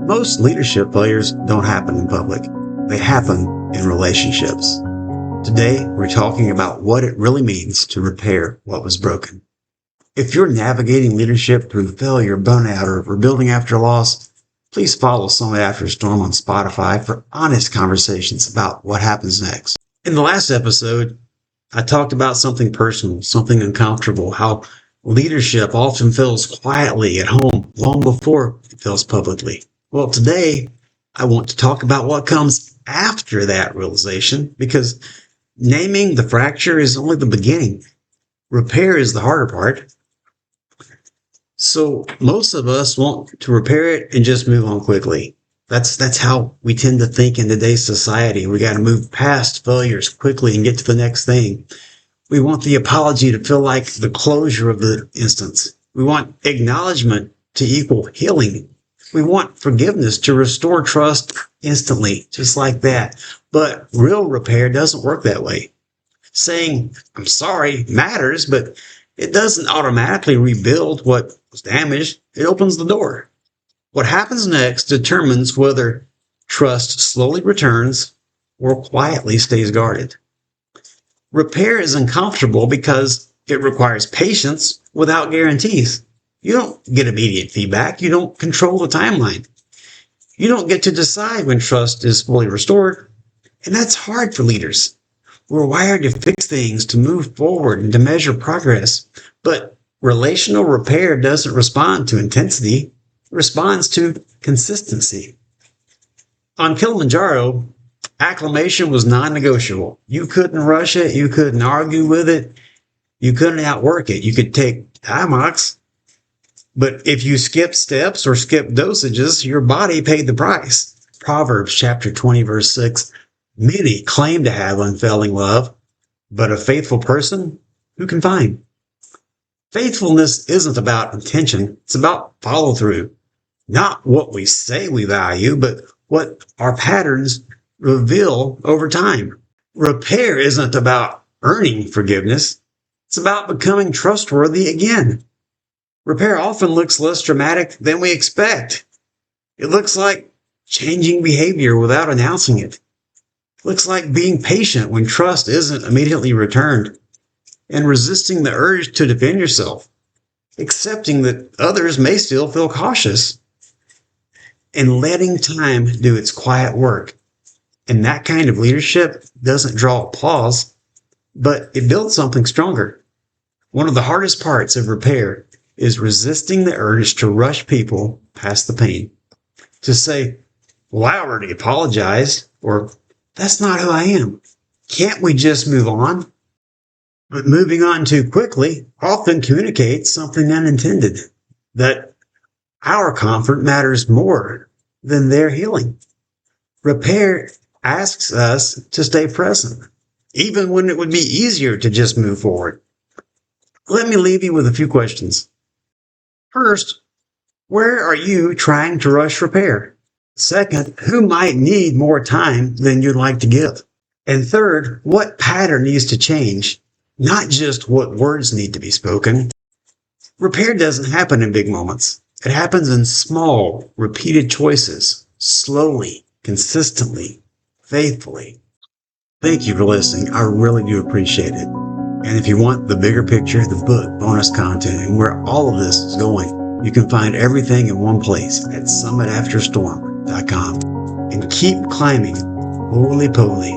Most leadership failures don't happen in public. They happen in relationships. Today, we're talking about what it really means to repair what was broken. If you're navigating leadership through failure, burnout, or rebuilding after loss, please follow Summit After Storm on Spotify for honest conversations about what happens next. In the last episode, I talked about something personal, something uncomfortable, how leadership often fails quietly at home long before it fails publicly. Well, today, I want to talk about what comes after that realization, because naming the fracture is only the beginning. Repair is the harder part. So most of us want to repair it and just move on quickly. That's how we tend to think in today's society. We got to move past failures quickly and get to the next thing. We want the apology to feel like the closure of the instance. We want acknowledgement to equal healing. We want forgiveness to restore trust instantly, just like that. But real repair doesn't work that way. Saying, I'm sorry, matters, but it doesn't automatically rebuild what was damaged. It opens the door. What happens next determines whether trust slowly returns or quietly stays guarded. Repair is uncomfortable because it requires patience without guarantees. You don't get immediate feedback. You don't control the timeline. You don't get to decide when trust is fully restored. And that's hard for leaders. We're wired to fix things, to move forward, and to measure progress. But relational repair doesn't respond to intensity. It responds to consistency. On Kilimanjaro, acclamation was non-negotiable. You couldn't rush it. You couldn't argue with it. You couldn't outwork it. You could take time marks. But if you skip steps or skip dosages, your body paid the price. Proverbs chapter 20, verse 6, many claim to have unfailing love, but a faithful person, who can find? Faithfulness isn't about intention. It's about follow through. Not what we say we value, but what our patterns reveal over time. Repair isn't about earning forgiveness. It's about becoming trustworthy again. Repair often looks less dramatic than we expect. It looks like changing behavior without announcing it. It looks like being patient when trust isn't immediately returned, and resisting the urge to defend yourself, accepting that others may still feel cautious, and letting time do its quiet work. And that kind of leadership doesn't draw applause, but it builds something stronger. One of the hardest parts of repair is resisting the urge to rush people past the pain. To say, well, I already apologized, or that's not who I am. Can't we just move on? But moving on too quickly often communicates something unintended, that our comfort matters more than their healing. Repair asks us to stay present, even when it would be easier to just move forward. Let me leave you with a few questions. First, where are you trying to rush repair? Second, who might need more time than you'd like to give? And third, what pattern needs to change? Not just what words need to be spoken. Repair doesn't happen in big moments. It happens in small, repeated choices, slowly, consistently, faithfully. Thank you for listening. I really do appreciate it. And if you want the bigger picture, the book, bonus content, and where all of this is going, you can find everything in one place at summitafterstorm.com. And keep climbing, holy poly,